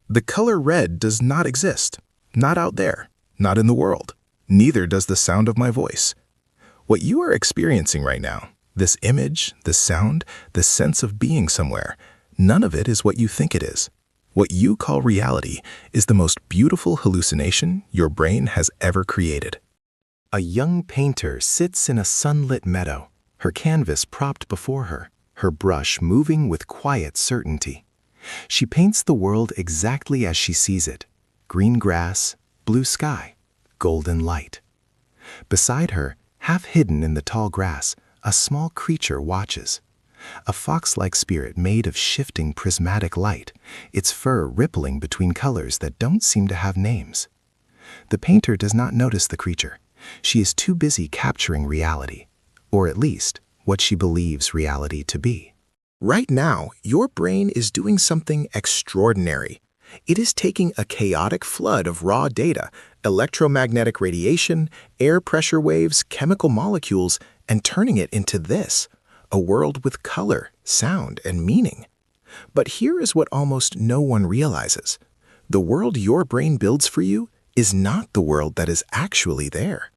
The color red does not exist. Not out there. Not in the world. Neither does the sound of my voice. What you are experiencing right now, this image, this sound, this sense of being somewhere, none of it is what you think it is. What you call reality is the most beautiful hallucination your brain has ever created. A young painter sits in a sunlit meadow, her canvas propped before her, her brush moving with quiet certainty. She paints the world exactly as she sees it: green grass, blue sky, golden light. Beside her, half hidden in the tall grass, a small creature watches. A fox-like spirit made of shifting prismatic light, its fur rippling between colors that don't seem to have names. The painter does not notice the creature. She is too busy capturing reality, or at least what she believes reality to be. Right now, your brain is doing something extraordinary. It is taking a chaotic flood of raw data, electromagnetic radiation, air pressure waves, chemical molecules, and turning it into this, a world with color, sound, and meaning. But here is what almost no one realizes. The world your brain builds for you is not the world that is actually there.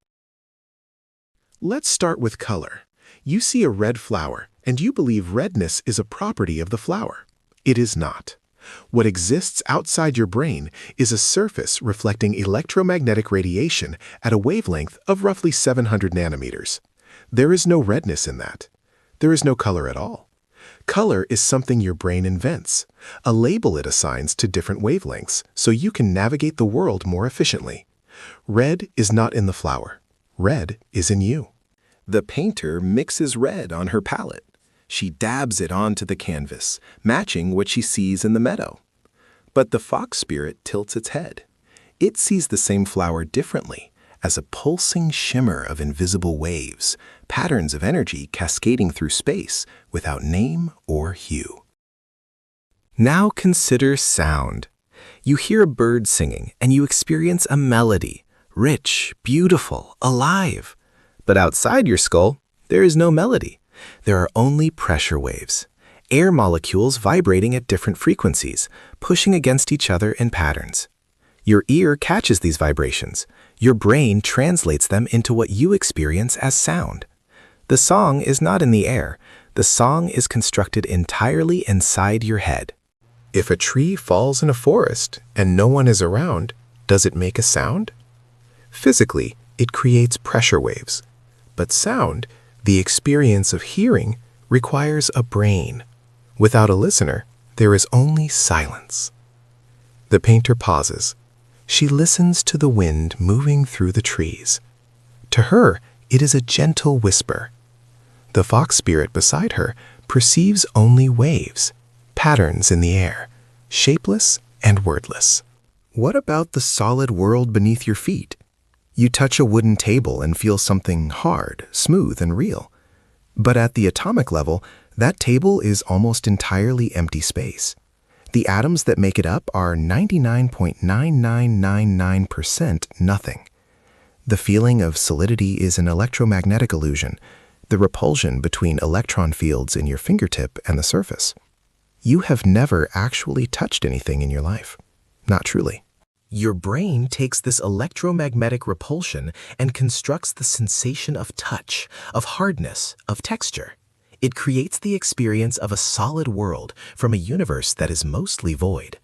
Let's start with color. You see a red flower, and you believe redness is a property of the flower. It is not. What exists outside your brain is a surface reflecting electromagnetic radiation at a wavelength of roughly 700 nanometers. There is no redness in that. There is no color at all. Color is something your brain invents, a label it assigns to different wavelengths so you can navigate the world more efficiently. Red is not in the flower. Red is in you. The painter mixes red on her palette. She dabs it onto the canvas, matching what she sees in the meadow. But the fox spirit tilts its head. It sees the same flower differently, as a pulsing shimmer of invisible waves, patterns of energy cascading through space without name or hue. Now consider sound. You hear a bird singing and you experience a melody, rich, beautiful, alive. But outside your skull, there is no melody. There are only pressure waves, air molecules vibrating at different frequencies, pushing against each other in patterns. Your ear catches these vibrations. Your brain translates them into what you experience as sound. The song is not in the air. The song is constructed entirely inside your head. If a tree falls in a forest and no one is around, does it make a sound? Physically, it creates pressure waves. But sound, the experience of hearing, requires a brain. Without a listener, there is only silence. The painter pauses. She listens to the wind moving through the trees. To her, it is a gentle whisper. The fox spirit beside her perceives only waves, patterns in the air, shapeless and wordless. What about the solid world beneath your feet? You touch a wooden table and feel something hard, smooth, and real. But at the atomic level, that table is almost entirely empty space. The atoms that make it up are 99.9999% nothing. The feeling of solidity is an electromagnetic illusion, the repulsion between electron fields in your fingertip and the surface. You have never actually touched anything in your life. Not truly. Your brain takes this electromagnetic repulsion and constructs the sensation of touch, of hardness, of texture. It creates the experience of a solid world from a universe that is mostly void.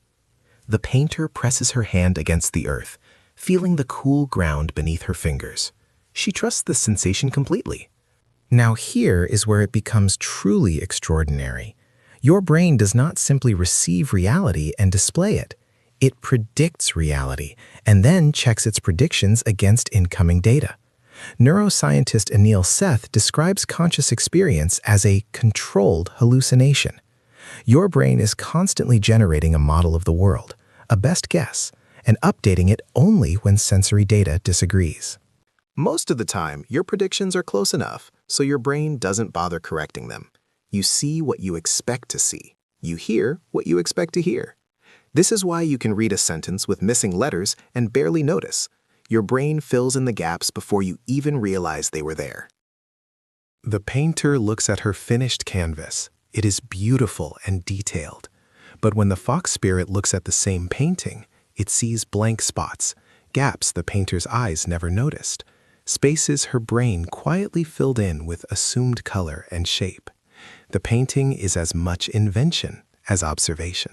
The painter presses her hand against the earth, feeling the cool ground beneath her fingers. She trusts the sensation completely. Now here is where it becomes truly extraordinary. Your brain does not simply receive reality and display it. It predicts reality and then checks its predictions against incoming data. Neuroscientist Anil Seth describes conscious experience as a controlled hallucination. Your brain is constantly generating a model of the world, a best guess, and updating it only when sensory data disagrees. Most of the time, your predictions are close enough, so your brain doesn't bother correcting them. You see what you expect to see. You hear what you expect to hear. This is why you can read a sentence with missing letters and barely notice. Your brain fills in the gaps before you even realize they were there. The painter looks at her finished canvas. It is beautiful and detailed. But when the fox spirit looks at the same painting, it sees blank spots, gaps the painter's eyes never noticed, spaces her brain quietly filled in with assumed color and shape. The painting is as much invention as observation.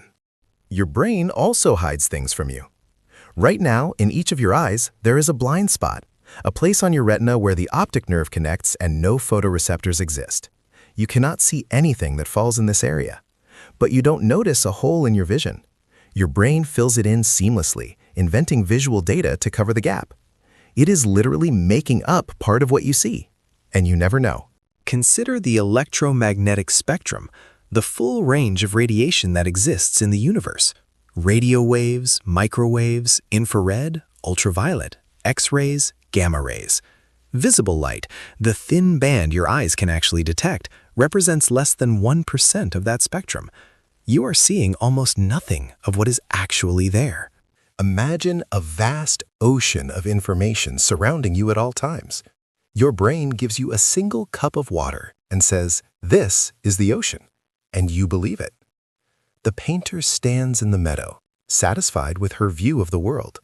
Your brain also hides things from you. Right now, in each of your eyes, there is a blind spot, a place on your retina where the optic nerve connects and no photoreceptors exist. You cannot see anything that falls in this area, but you don't notice a hole in your vision. Your brain fills it in seamlessly, inventing visual data to cover the gap. It is literally making up part of what you see, and you never know. Consider the electromagnetic spectrum, the full range of radiation that exists in the universe. Radio waves, microwaves, infrared, ultraviolet, X-rays, gamma rays. Visible light, the thin band your eyes can actually detect, represents less than 1% of that spectrum. You are seeing almost nothing of what is actually there. Imagine a vast ocean of information surrounding you at all times. Your brain gives you a single cup of water and says, "This is the ocean," and you believe it. The painter stands in the meadow, satisfied with her view of the world.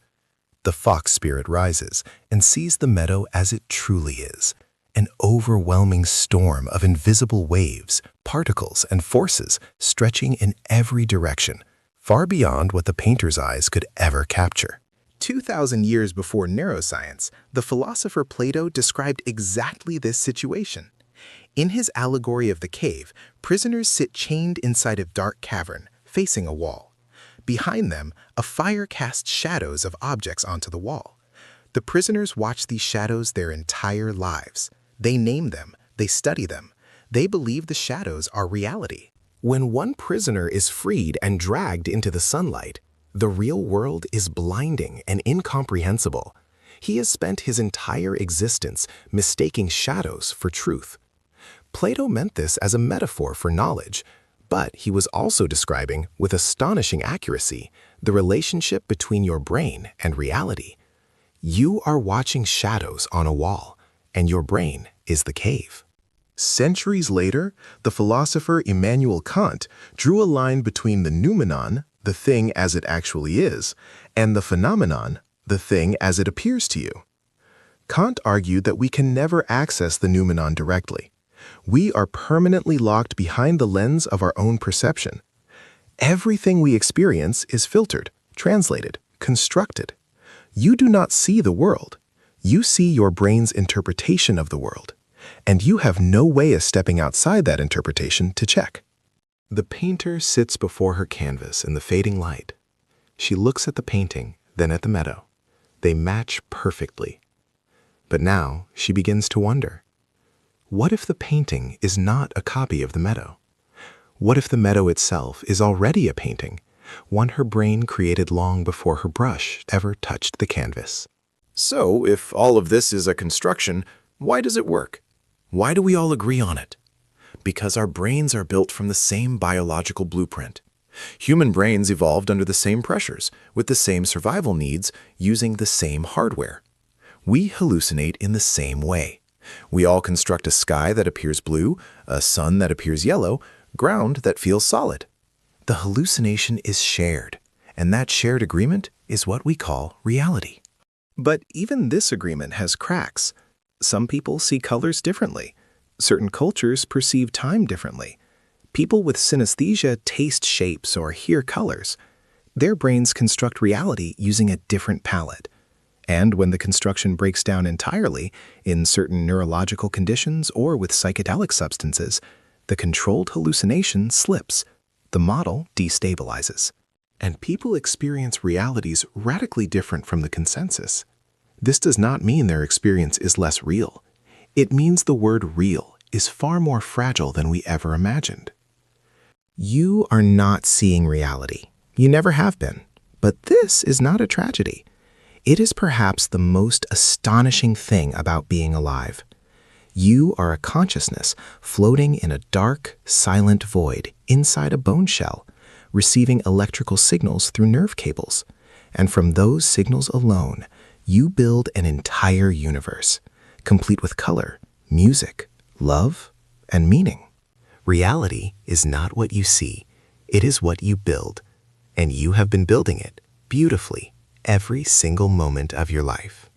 The fox spirit rises and sees the meadow as it truly is, an overwhelming storm of invisible waves, particles, and forces stretching in every direction, far beyond what the painter's eyes could ever capture. 2,000 years before neuroscience, the philosopher Plato described exactly this situation. In his allegory of the cave, prisoners sit chained inside a dark cavern, facing a wall. Behind them, a fire casts shadows of objects onto the wall. The prisoners watch these shadows their entire lives. They name them, they study them. They believe the shadows are reality. When one prisoner is freed and dragged into the sunlight, the real world is blinding and incomprehensible. He has spent his entire existence mistaking shadows for truth. Plato meant this as a metaphor for knowledge, but he was also describing, with astonishing accuracy, the relationship between your brain and reality. You are watching shadows on a wall, and your brain is the cave. Centuries later, the philosopher Immanuel Kant drew a line between the noumenon, the thing as it actually is, and the phenomenon, the thing as it appears to you. Kant argued that we can never access the noumenon directly. We are permanently locked behind the lens of our own perception. Everything we experience is filtered, translated, constructed. You do not see the world. You see your brain's interpretation of the world, and you have no way of stepping outside that interpretation to check. The painter sits before her canvas in the fading light. She looks at the painting, then at the meadow. They match perfectly. But now she begins to wonder. What if the painting is not a copy of the meadow? What if the meadow itself is already a painting, one her brain created long before her brush ever touched the canvas? So, if all of this is a construction, why does it work? Why do we all agree on it? Because our brains are built from the same biological blueprint. Human brains evolved under the same pressures, with the same survival needs, using the same hardware. We hallucinate in the same way. We all construct a sky that appears blue, a sun that appears yellow, ground that feels solid. The hallucination is shared, and that shared agreement is what we call reality. But even this agreement has cracks. Some people see colors differently. Certain cultures perceive time differently. People with synesthesia taste shapes or hear colors. Their brains construct reality using a different palette. And when the construction breaks down entirely, in certain neurological conditions or with psychedelic substances, the controlled hallucination slips. The model destabilizes. And people experience realities radically different from the consensus. This does not mean their experience is less real. It means the word real is far more fragile than we ever imagined. You are not seeing reality. You never have been. But this is not a tragedy. It is perhaps the most astonishing thing about being alive. You are a consciousness floating in a dark, silent void inside a bone shell, receiving electrical signals through nerve cables. And from those signals alone, you build an entire universe, complete with color, music, love, and meaning. Reality is not what you see. It is what you build, and you have been building it beautifully every single moment of your life.